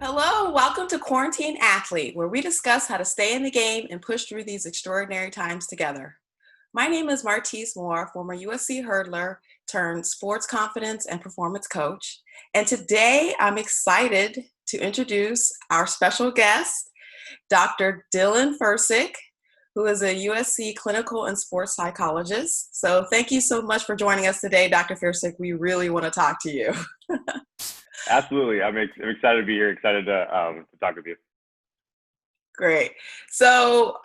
Hello, welcome to Quarantine Athlete, where we discuss how to stay in the game and push through these extraordinary times together. My name is Martise Moore, former USC hurdler turned sports confidence and performance coach. And today I'm excited to introduce our special guest, Dr. Dylan Persik, who is a USC clinical and sports psychologist. So thank you so much for joining us today, Dr. Firsick. We really want to talk to you. Absolutely. I'm excited to be here, excited to talk with you. Great. So,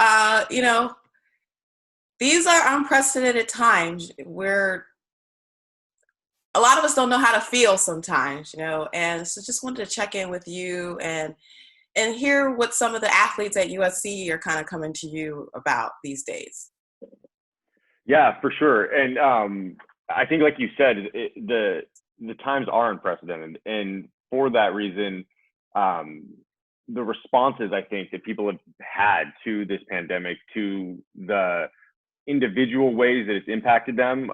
these are unprecedented times where a lot of us don't know how to feel sometimes, and so just wanted to check in with you and hear what some of the athletes at USC are kind of coming to you about these days. Yeah, for sure. And I think, like you said, the times are unprecedented. And for that reason, the responses, I think, that people have had to this pandemic, to the individual ways that it's impacted them,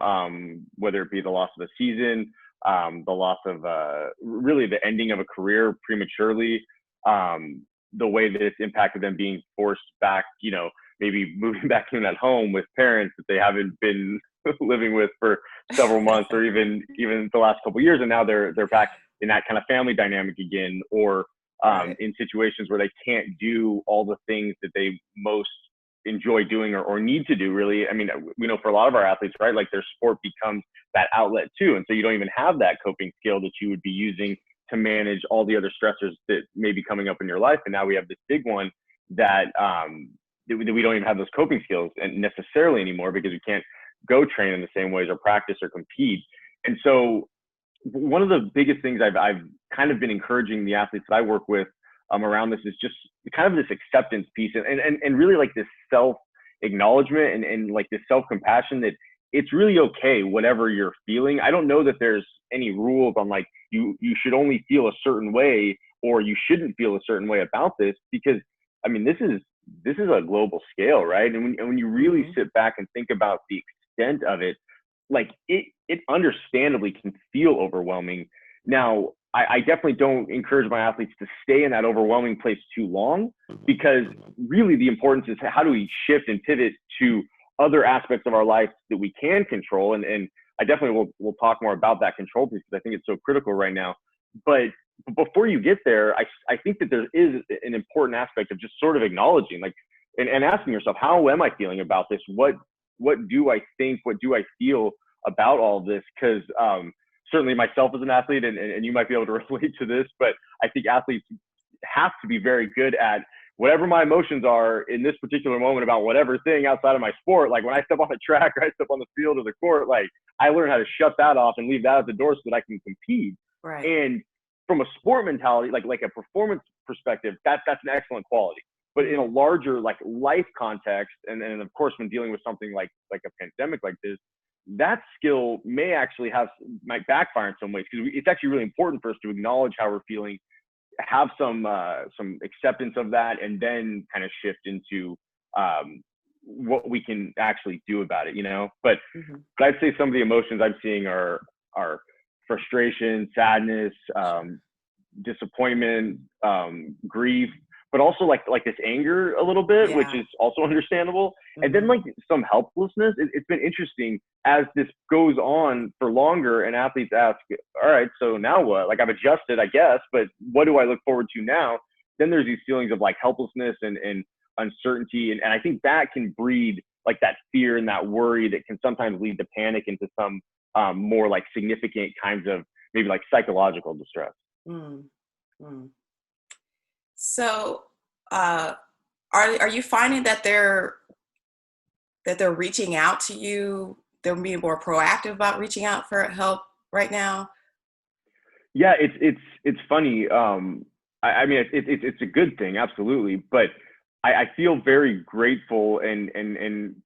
whether it be the loss of a season, the loss of really the ending of a career prematurely, the way that it's impacted them being forced back, maybe moving back in at home with parents that they haven't been living with for several months or even the last couple of years, and now they're back in that kind of family dynamic again, or in situations where they can't do all the things that they most enjoy doing or need to do, really. I mean, we know for a lot of our athletes, right, like their sport becomes that outlet too, and so you don't even have that coping skill that you would be using to manage all the other stressors that may be coming up in your life. And now we have this big one that we don't even have those coping skills and necessarily anymore, because we can't go train in the same ways or practice or compete. And so one of the biggest things I've kind of been encouraging the athletes that I work with around this is just kind of this acceptance piece and really like this self-acknowledgement and like this self-compassion that it's really okay, whatever you're feeling. I don't know that there's any rules on like you should only feel a certain way or you shouldn't feel a certain way about this, because I mean, this is a global scale, right? And when you really sit back and think about the extent of it, like it understandably can feel overwhelming. Now, I definitely don't encourage my athletes to stay in that overwhelming place too long, because really the importance is how do we shift and pivot to other aspects of our life that we can control. And I definitely will talk more about that control piece, because I think it's so critical right now. But before you get there, I think that there is an important aspect of just sort of acknowledging, like, and asking yourself, how am I feeling about this? What do I think? What do I feel about all of this? Because certainly myself as an athlete, and you might be able to relate to this, but I think athletes have to be very good at whatever my emotions are in this particular moment about whatever thing outside of my sport. Like when I step on the track or I step on the field or the court, like I learn how to shut that off and leave that at the door so that I can compete. Right. And from a sport mentality, like a performance perspective, that's an excellent quality. But in a larger like life context, and of course when dealing with something like a pandemic like this, that skill might backfire in some ways, because it's actually really important for us to acknowledge how we're feeling, have some acceptance of that, and then kind of shift into what we can actually do about it, But I'd say some of the emotions I'm seeing are frustration, sadness, disappointment, grief, but also like this anger a little bit, which is also understandable. And then like some helplessness. It's been interesting as this goes on for longer and athletes ask, all right, so now what? Like I've adjusted, I guess, but what do I look forward to now? Then there's these feelings of like helplessness and uncertainty. And I think that can breed like that fear and that worry that can sometimes lead to panic into some more like significant kinds of maybe like psychological distress. So, are you finding that they're reaching out to you? They're being more proactive about reaching out for help right now? Yeah, it's funny. I mean, it's a good thing, absolutely. But I feel very grateful and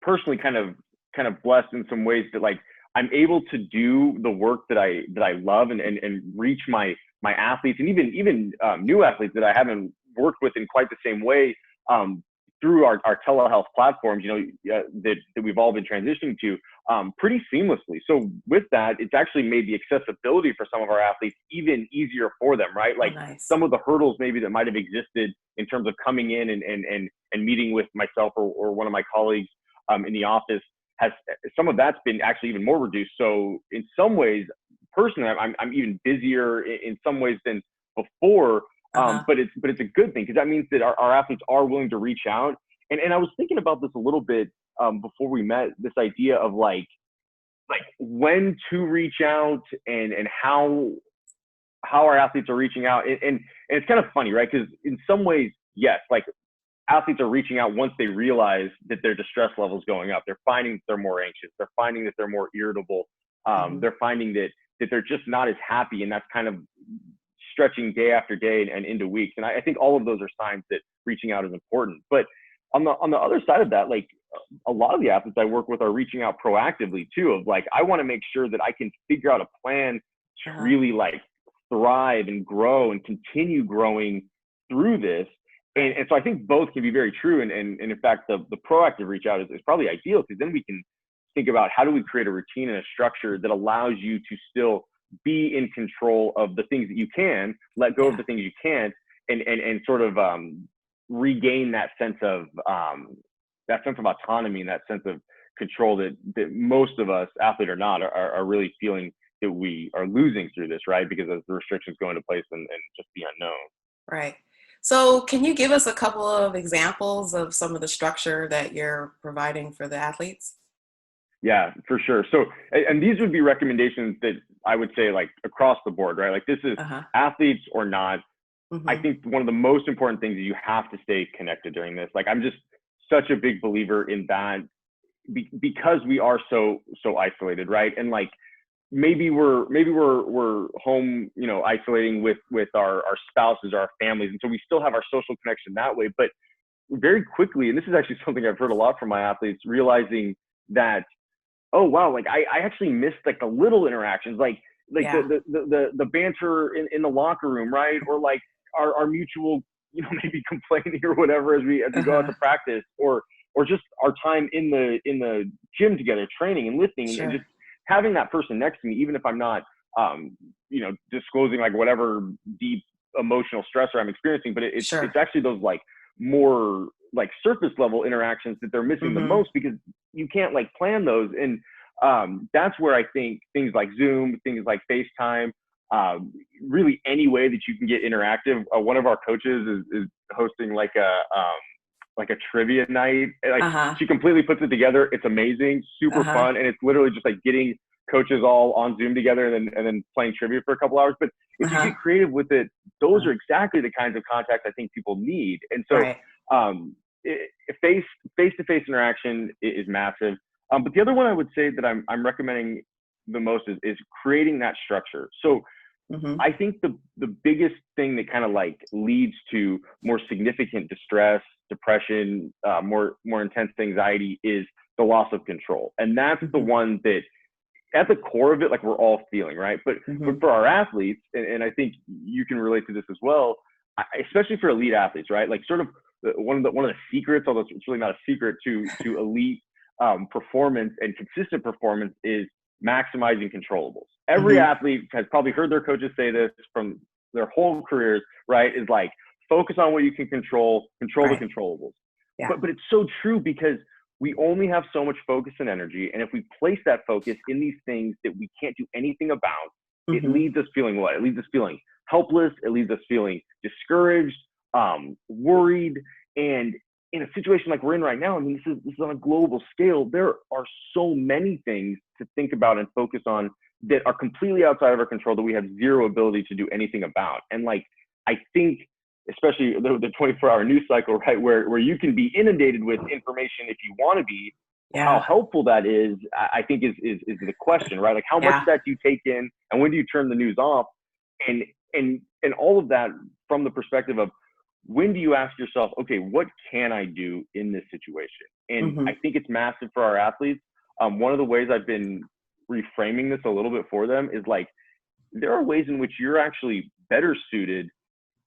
personally kind of blessed in some ways that like I'm able to do the work that I love and reach my athletes and even new athletes that I haven't worked with in quite the same way through our telehealth platforms, that we've all been transitioning to pretty seamlessly. So with that, it's actually made the accessibility for some of our athletes even easier for them, right? Like Nice. some of the hurdles maybe that might have existed in terms of coming in and meeting with myself or one of my colleagues in the office, some of that's been actually even more reduced. So in some ways, personally, I'm even busier in some ways than before. But it's a good thing, because that means that our athletes are willing to reach out. And I was thinking about this a little bit before we met, this idea of like when to reach out and how our athletes are reaching out. And it's kind of funny, right? Because in some ways, yes, like athletes are reaching out once they realize that their distress level is going up. They're finding that they're more anxious. They're finding that they're more irritable. They're finding that they're just not as happy, and that's kind of stretching day after day and into weeks. And I think all of those are signs that reaching out is important. But on the other side of that, like a lot of the athletes I work with are reaching out proactively too, of like, I want to make sure that I can figure out a plan to really like thrive and grow and continue growing through this. And so I think both can be very true. And in fact, the proactive reach out is probably ideal, because then we can think about how do we create a routine and a structure that allows you to still be in control of the things that you can, let go of the things you can't, and sort of regain that sense of autonomy and that sense of control that most of us, athlete or not, are really feeling that we are losing through this, right? Because as the restrictions go into place and just the unknown. Right. So can you give us a couple of examples of some of the structure that you're providing for the athletes? Yeah, for sure. So, and these would be recommendations that I would say like across the board, right? Like this is athletes or not. I think one of the most important things is you have to stay connected during this. Like I'm just such a big believer in that, because we are so isolated, right? And like maybe we're home, isolating with our spouses, our families, and so we still have our social connection that way. But very quickly, and this is actually something I've heard a lot from my athletes, realizing that, oh wow, like I actually missed like the little interactions, like the banter in the locker room, right? Or like our mutual, maybe complaining or whatever as we go out to practice, or just our time in the gym together, training and lifting, and just having that person next to me, even if I'm not disclosing like whatever deep emotional stressor I'm experiencing, but it's actually those like more like surface level interactions that they're missing the most, because you can't like plan those. And that's where I think things like Zoom, things like FaceTime, really any way that you can get interactive. One of our coaches is hosting like a trivia night. Like she completely puts it together. It's amazing, super fun, and it's literally just like getting coaches all on Zoom together and then playing trivia for a couple hours. But if you get creative with it, those are exactly the kinds of contacts I think people need. And so face-to-face interaction is massive. But the other one I would say that I'm recommending the most is creating that structure. So I think the biggest thing that kind of like leads to more significant distress, depression, more intense anxiety is the loss of control. And that's the one that at the core of it, like we're all feeling, right? But for our athletes, and I think you can relate to this as well, especially for elite athletes, right? Like sort of one of the secrets, although it's really not a secret to elite performance and consistent performance, is maximizing controllables. Every athlete has probably heard their coaches say this from their whole careers, right? Is like, focus on what you can control the controllables. But it's so true, because we only have so much focus and energy. And if we place that focus in these things that we can't do anything about, it leaves us feeling what? It leaves us feeling helpless. It leaves us feeling discouraged, worried. And in a situation like we're in right now, I mean, this is on a global scale. There are so many things to think about and focus on that are completely outside of our control, that we have zero ability to do anything about. And like, I think, especially the 24-hour news cycle, right, where you can be inundated with information if you want to be, how helpful that is, I think is the question, right? Like, how much of that do you take in, and when do you turn the news off? And all of that from the perspective of, when do you ask yourself, okay, what can I do in this situation? And I think it's massive for our athletes. One of the ways I've been reframing this a little bit for them is like, there are ways in which you're actually better suited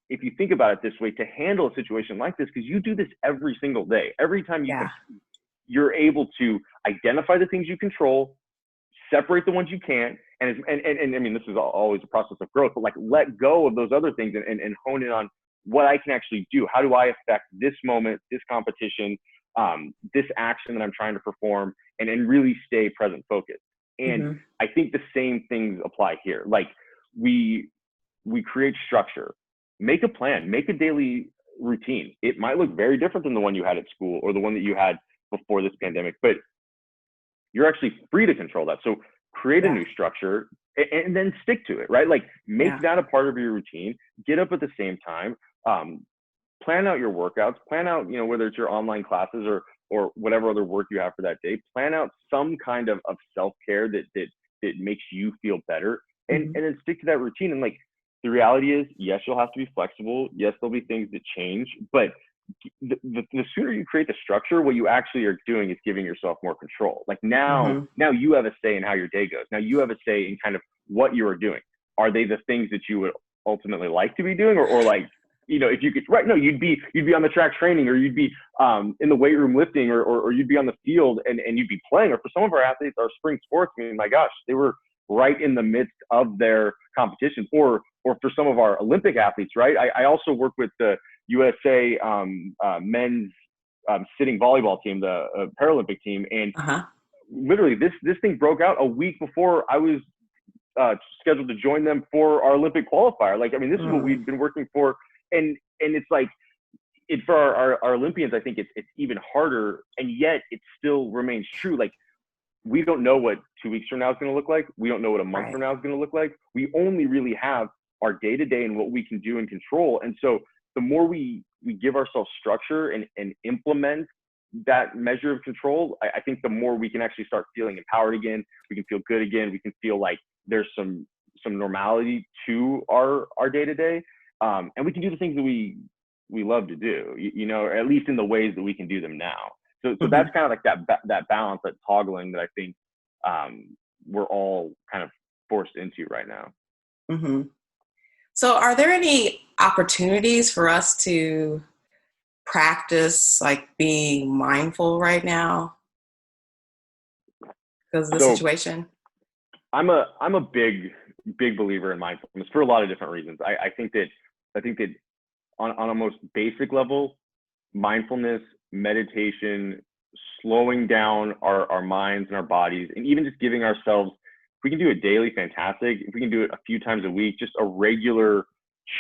if you think about it this way, to handle a situation like this, because you do this every single day, every time you Yeah. compete, you're able to identify the things you control, separate the ones you can't, and I mean, this is always a process of growth, but like let go of those other things and hone in on what I can actually do. How do I affect this moment, this competition, this action that I'm trying to perform, and really stay present focused. And Mm-hmm. I think the same things apply here. Like we create structure, make a plan, make a daily routine. It might look very different than the one you had at school or the one that you had before this pandemic, but you're actually free to control that. So create a Yeah. new structure and then stick to it, right? Like make Yeah. that a part of your routine, get up at the same time, plan out your workouts, plan out, whether it's your online classes or whatever other work you have for that day, plan out some kind of self-care that makes you feel better, and Mm-hmm. then stick to that routine. And like the reality is, yes, you'll have to be flexible. Yes, there'll be things that change, but the sooner you create the structure, what you actually are doing is giving yourself more control. Like now Mm-hmm. you have a say in how your day goes. Now you have a say in kind of what you are doing. Are they the things that you would ultimately like to be doing, or like, if you could, right? No, you'd be on the track training, or you'd be in the weight room lifting, or you'd be on the field and you'd be playing. Or for some of our athletes, our spring sports, I mean, my gosh, they were right in the midst of their competitions. Or for some of our Olympic athletes, right? I also work with the USA men's sitting volleyball team, the Paralympic team, and Uh-huh. literally this thing broke out a week before I was scheduled to join them for our Olympic qualifier. Like, I mean, this is what Mm-hmm. we'd been working for, and it's like for our Olympians, I think it's even harder, and yet it still remains true. Like, we don't know what 2 weeks from now is going to look like. We don't know what a month Right. from now is going to look like. We only really have our day to day and what we can do and control. And so the more we give ourselves structure and implement that measure of control, I think the more we can actually start feeling empowered again. We can feel good again. We can feel like there's some normality to our day to day, and we can do the things that we love to do. Or at least in the ways that we can do them now. So Mm-hmm. that's kind of like that balance, that toggling that I think we're all kind of forced into right now. Mm-hmm. So are there any opportunities for us to practice like being mindful right now because of the So situation? I'm a big believer in mindfulness for a lot of different reasons. I think that on a most basic level, mindfulness, meditation, slowing down our minds and our bodies, and even just giving ourselves, if we can do it daily, fantastic. If we can do it a few times a week, just a regular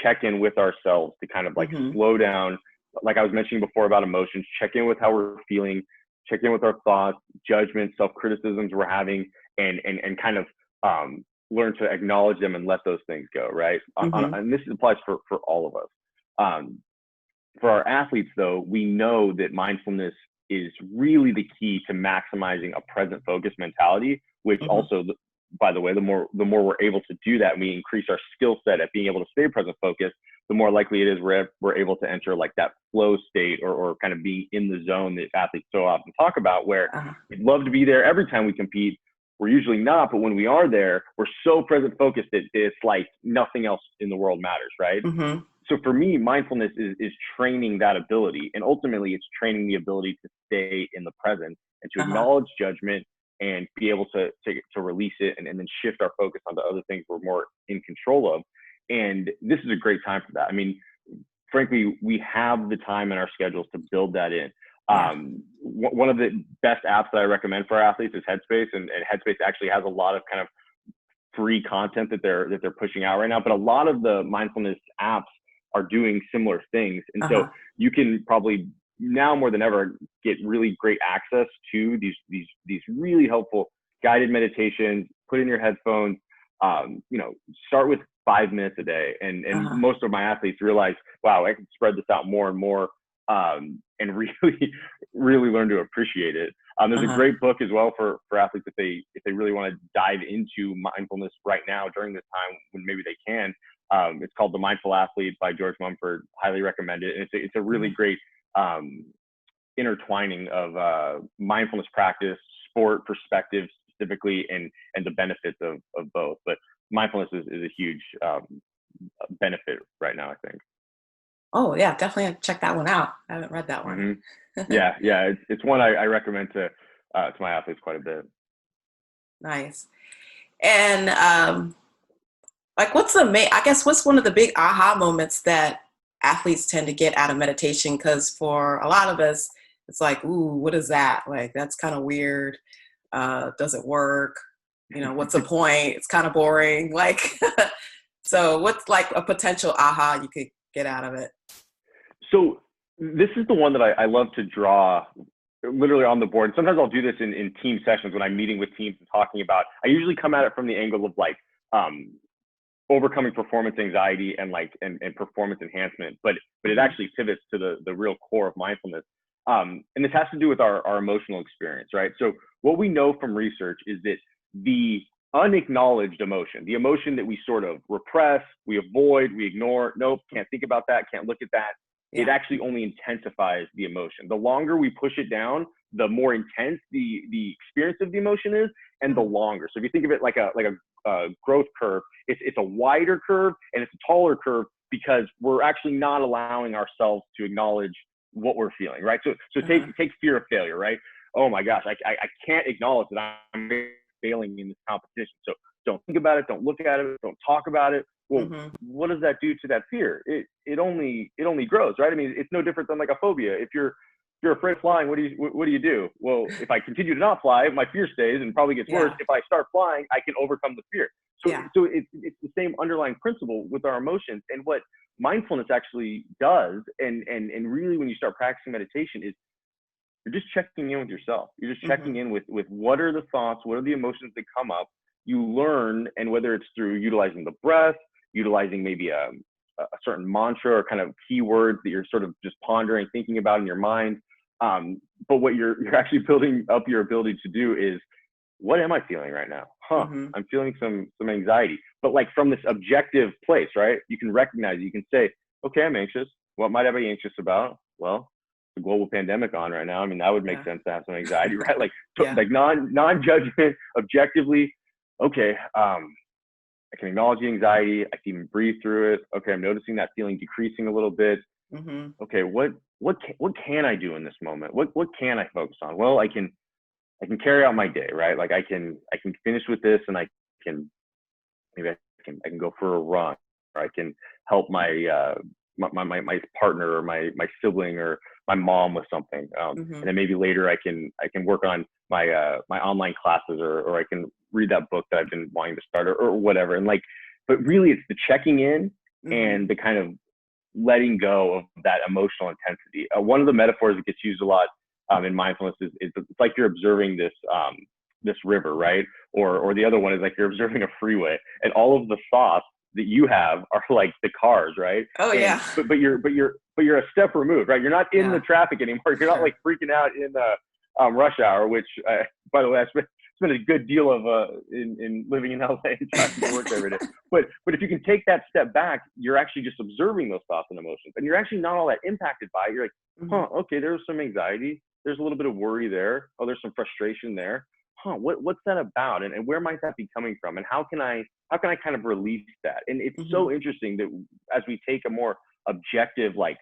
check-in with ourselves to kind of like Mm-hmm. slow down. Like I was mentioning before about emotions, check in with how we're feeling, check in with our thoughts, judgments, self-criticisms we're having, and kind of learn to acknowledge them and let those things go, right? Mm-hmm. And this applies for all of us. For our athletes, though, we know that mindfulness is really the key to maximizing a present focus mentality, which Mm-hmm. also, by the way, the more we're able to do that, we increase our skill set at being able to stay present focused, the more likely it is we're able to enter like that flow state, or kind of being in the zone that athletes so often talk about, where Uh-huh. we'd love to be there every time we compete. We're usually not, but when we are there, we're so present focused that it's like nothing else in the world matters, right? Mm-hmm. So for me, mindfulness is training that ability, and ultimately it's training the ability to stay in the present and to Uh-huh. acknowledge judgment and be able to release it, and then shift our focus onto other things we're more in control of. And this is a great time for that. I mean, frankly, we have the time in our schedules to build that in. Yeah. One of the best apps that I recommend for our athletes is Headspace, and Headspace actually has a lot of kind of free content that they're pushing out right now. But a lot of the mindfulness apps are doing similar things, and so Uh-huh. you can probably now more than ever get really great access to these really helpful guided meditations. Put in your headphones. Start with 5 minutes a day, and Uh-huh. most of my athletes realize, wow, I can spread this out more and more, and really really learn to appreciate it. There's a Uh-huh. great book as well for athletes if they really want to dive into mindfulness right now during this time when maybe they can. It's called The Mindful Athlete by George Mumford. Highly recommend it. And it's a really Mm-hmm. great intertwining of mindfulness practice, sport perspective specifically, and the benefits of both. But mindfulness is a huge benefit right now, I think. Oh yeah, definitely check that one out. I haven't read that one. Hmm. Yeah, yeah, it's one I recommend to my athletes quite a bit. Nice. And like, I guess, what's one of the big aha moments that athletes tend to get out of meditation? Because for a lot of us, it's like, ooh, what is that? Like, that's kind of weird. Does it work? You know, what's the point? It's kind of boring. Like, so what's like a potential aha you could get out of it? So this is the one that I love to draw literally on the board. Sometimes I'll do this in team sessions when I'm meeting with teams and talking about, I usually come at it from the angle of like um, overcoming performance anxiety and and performance enhancement, but it Hmm. actually pivots to the real core of mindfulness. And this has to do with our emotional experience, right? So what we know from research is that the unacknowledged emotion, the emotion that we sort of repress, we avoid, we ignore, nope, can't think about that, can't look at that, it Yeah. actually only intensifies the emotion. The longer we push it down, the more intense the experience of the emotion is, and the Mm. longer. So if you think of it like a growth curve, it's a wider curve and it's a taller curve because we're actually not allowing ourselves to acknowledge what we're feeling, right? So Uh-huh. take fear of failure, right? Oh my gosh, I can't acknowledge that I'm failing in this competition. So don't think about it, don't look at it, don't talk about it. Well, Hmm. what does that do to that fear? It only grows, right? I mean, it's no different than like a phobia. If you're afraid of flying, what do you do? Well, if I continue to not fly, my fear stays and probably gets worse. Yeah. If I start flying, I can overcome the fear. So Yeah. so it's the same underlying principle with our emotions. And what mindfulness actually does, and really when you start practicing meditation, is you're just checking in with yourself. You're just checking Hmm. in with what are the thoughts, what are the emotions that come up. You learn, and whether it's through utilizing the breath, utilizing maybe a certain mantra or kind of keywords that you're sort of just pondering, thinking about in your mind. But what you're actually building up your ability to do is, what am I feeling right now? Hmm. I'm feeling some anxiety, but like from this objective place, right? You can recognize, you can say, okay, I'm anxious. What might I be anxious about? Well, the global pandemic on right now. I mean, that would make Yeah. sense to have some anxiety, right? Like Yeah. like non-judgment, objectively. Okay, I can acknowledge the anxiety. I can even breathe through it. Okay, I'm noticing that feeling decreasing a little bit. Hmm. Okay, what can I do in this moment? What can I focus on? Well, I can carry out my day, right? Like I can finish with this, and I can maybe I can go for a run, or I can help my partner or my sibling or my mom with something, and Hmm. then maybe later I can work on my online classes, or I can read that book that I've been wanting to start, or whatever. And like, but really it's the checking in Hmm. and the kind of letting go of that emotional intensity. One of the metaphors that gets used a lot in mindfulness is it's like you're observing this river, right? Or the other one is like you're observing a freeway, and all of the thoughts that you have are like the cars, right? Oh And yeah. but you're a step removed, right? You're not in the Yeah. traffic anymore. You're not like Sure. freaking out in the rush hour, which by the way, I spent a good deal of in living in LA and driving to work every day. But if you can take that step back, you're actually just observing those thoughts and emotions, and you're actually not all that impacted by it. You're like, Hmm. huh, okay, there's some anxiety, there's a little bit of worry there, oh, there's some frustration there, huh, what's that about, and where might that be coming from, and how can I kind of release that? And it's Hmm. so interesting that as we take a more objective, like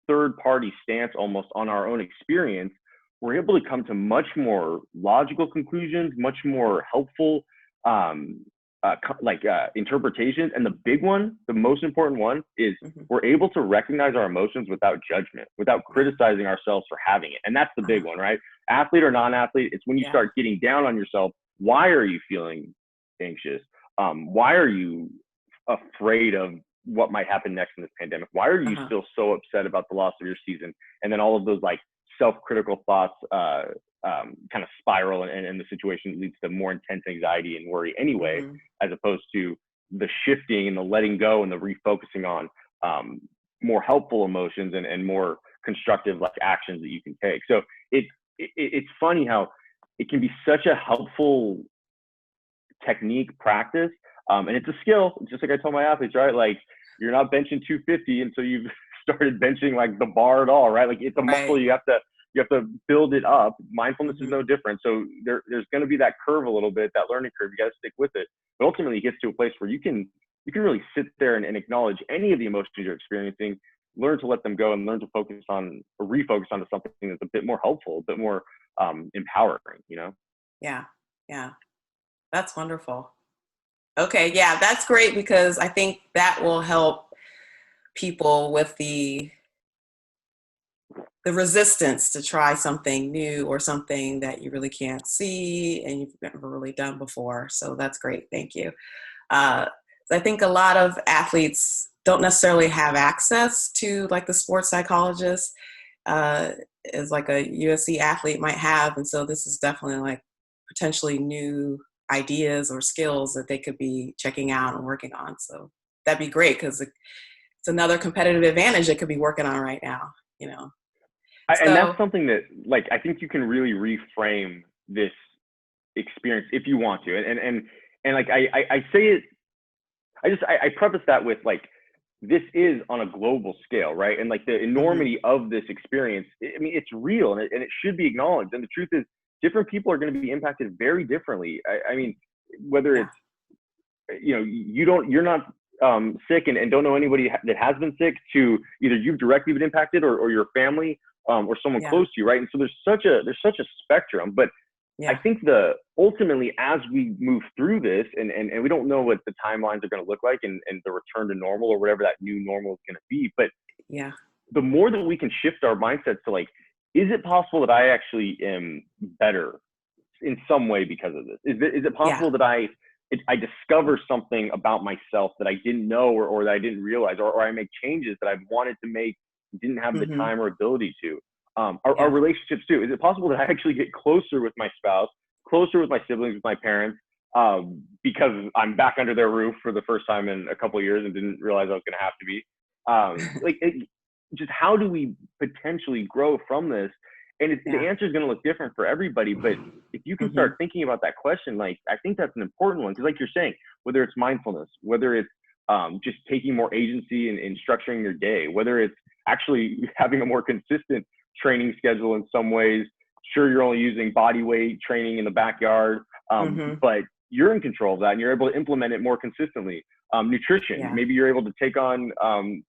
third party stance almost on our own experience, we're able to come to much more logical conclusions, much more helpful um, interpretations. And the big one, the most important one, is Hmm. we're able to recognize our emotions without judgment, without Yeah. criticizing ourselves for having it. And that's the big Uh-huh. one, right? Athlete or non-athlete, it's when you Yeah. start getting down on yourself. Why are you feeling anxious? Why are you afraid of what might happen next in this pandemic? Why are you Uh-huh. still so upset about the loss of your season? And then all of those like self-critical thoughts kind of spiral, and the situation leads to more intense anxiety and worry anyway, Hmm. as opposed to the shifting and the letting go and the refocusing on um, more helpful emotions and more constructive like actions that you can take. So it's funny how it can be such a helpful technique practice, and it's a skill, just like I told my athletes, right? Like, you're not benching 250 until you've started benching like the bar at all, right? Like, it's a muscle. Right. You have to build it up. Mindfulness is Hmm. no different. So there's going to be that curve a little bit, that learning curve. You got to stick with it, but ultimately it gets to a place where you can really sit there and acknowledge any of the emotions you're experiencing, learn to let them go, and learn to focus on or refocus onto something that's a bit more helpful, a bit more empowering, you know? Yeah. Yeah. That's wonderful. Okay. Yeah, that's great because I think that will help people with the resistance to try something new or something that you really can't see and you've never really done before. So that's great. Thank you. Uh, I think a lot of athletes don't necessarily have access to like the sports psychologist as like a USC athlete might have. And so this is definitely like potentially new ideas or skills that they could be checking out and working on. So that'd be great because it's another competitive advantage they could be working on right now, you know. And that's So something that, like, I think you can really reframe this experience if you want to. And like, I say it, I preface that with like, this is on a global scale, right? And like the enormity of this experience, I mean, it's real and it should be acknowledged. And the truth is, different people are going to be impacted very differently. I mean, whether it's, you know, you're not sick and don't know anybody that has been sick, to either you've directly been impacted or your family or someone close to you, right? And so there's such a spectrum. But I think ultimately, as we move through this, and we don't know what the timelines are going to look like and the return to normal or whatever that new normal is going to be, but the more that we can shift our mindsets to like, is it possible that I actually am better in some way because of this? Is it possible that I discover something about myself that I didn't know or that I didn't realize, or I make changes that I've wanted to make, didn't have the time or ability to? Our relationships too. Is it possible that I actually get closer with my spouse, closer with my siblings, with my parents, because I'm back under their roof for the first time in a couple of years and didn't realize I was going to have to be? Just how do we potentially grow from this? And the answer is going to look different for everybody. But if you can start thinking about that question, like, I think that's an important one. Because like you're saying, whether it's mindfulness, whether it's just taking more agency in structuring your day, whether it's actually having a more consistent training schedule in some ways. Sure, you're only using body weight training in the backyard, but you're in control of that and you're able to implement it more consistently. Nutrition, maybe you're able to take on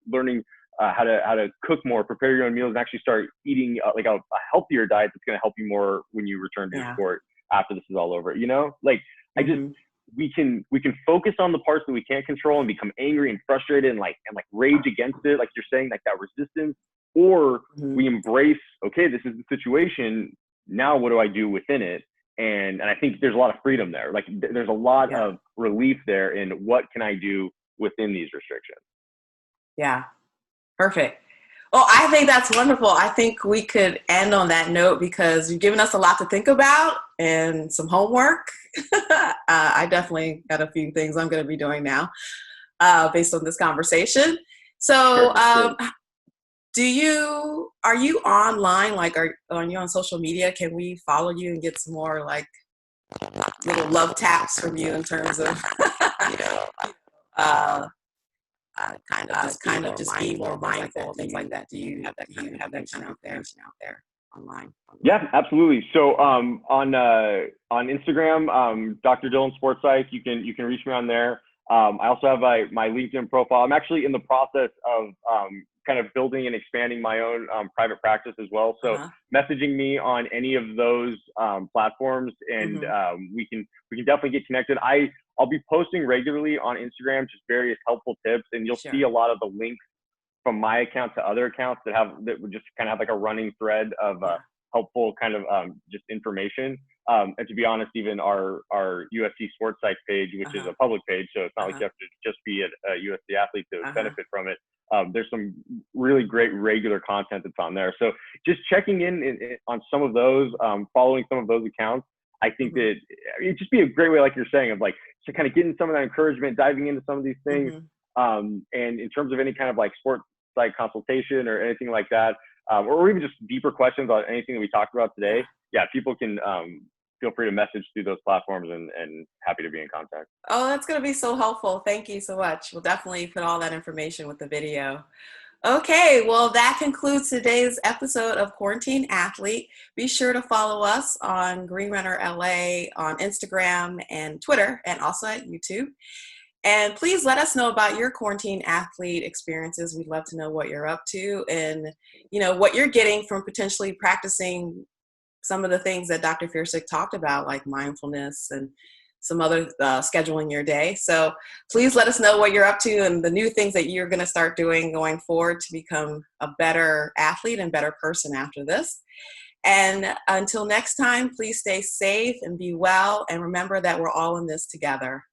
learning how to cook more, prepare your own meals, and actually start eating like a healthier diet that's going to help you more when you return to your sport after this is all over. You know, like we can focus on the parts that we can't control and become angry and frustrated and like rage against it, like you're saying, like that resistance. Or we embrace, okay, this is the situation. Now, what do I do within it? And I think there's a lot of freedom there. Like there's a lot of relief there in what can I do within these restrictions. Yeah, perfect. Well, I think that's wonderful. I think we could end on that note because you've given us a lot to think about and some homework. I definitely got a few things I'm going to be doing now based on this conversation. So, are you online? Like, are you on social media? Can we follow you and get some more like little love taps from you in terms of, kind of just being more mindful, things like that? Do you have that kind of information out there online? Yeah, absolutely. So on Instagram, Dr. Dylan Sports Psych, you can reach me on there. I also have my LinkedIn profile. I'm actually in the process of kind of building and expanding my own private practice as well. So messaging me on any of those platforms, and we can definitely get connected. I'll be posting regularly on Instagram just various helpful tips, and you'll see a lot of the links from my account to other accounts that would just kind of have like a running thread of helpful kind of just information. And to be honest, even our USC Sports Psych page, which is a public page, so it's not like you have to just be a USC athlete to benefit from it. There's some really great regular content that's on there. So just checking in on some of those, following some of those accounts, I think that it'd just be a great way, like you're saying, of like to kind of getting some of that encouragement, diving into some of these things. And in terms of any kind of like sports psych consultation or anything like that, or even just deeper questions on anything that we talked about today, people can feel free to message through those platforms, and happy to be in contact. Oh, that's going to be so helpful. Thank you so much. We'll definitely put all that information with the video. Okay, well, that concludes today's episode of Quarantine Athlete. Be sure to follow us on Green Runner LA on Instagram and Twitter, and also at YouTube. And please let us know about your quarantine athlete experiences. We'd love to know what you're up to and, what you're getting from potentially practicing some of the things that Dr. Firsick talked about, like mindfulness and some other scheduling your day. So please let us know what you're up to and the new things that you're going to start doing going forward to become a better athlete and better person after this. And until next time, please stay safe and be well. And remember that we're all in this together.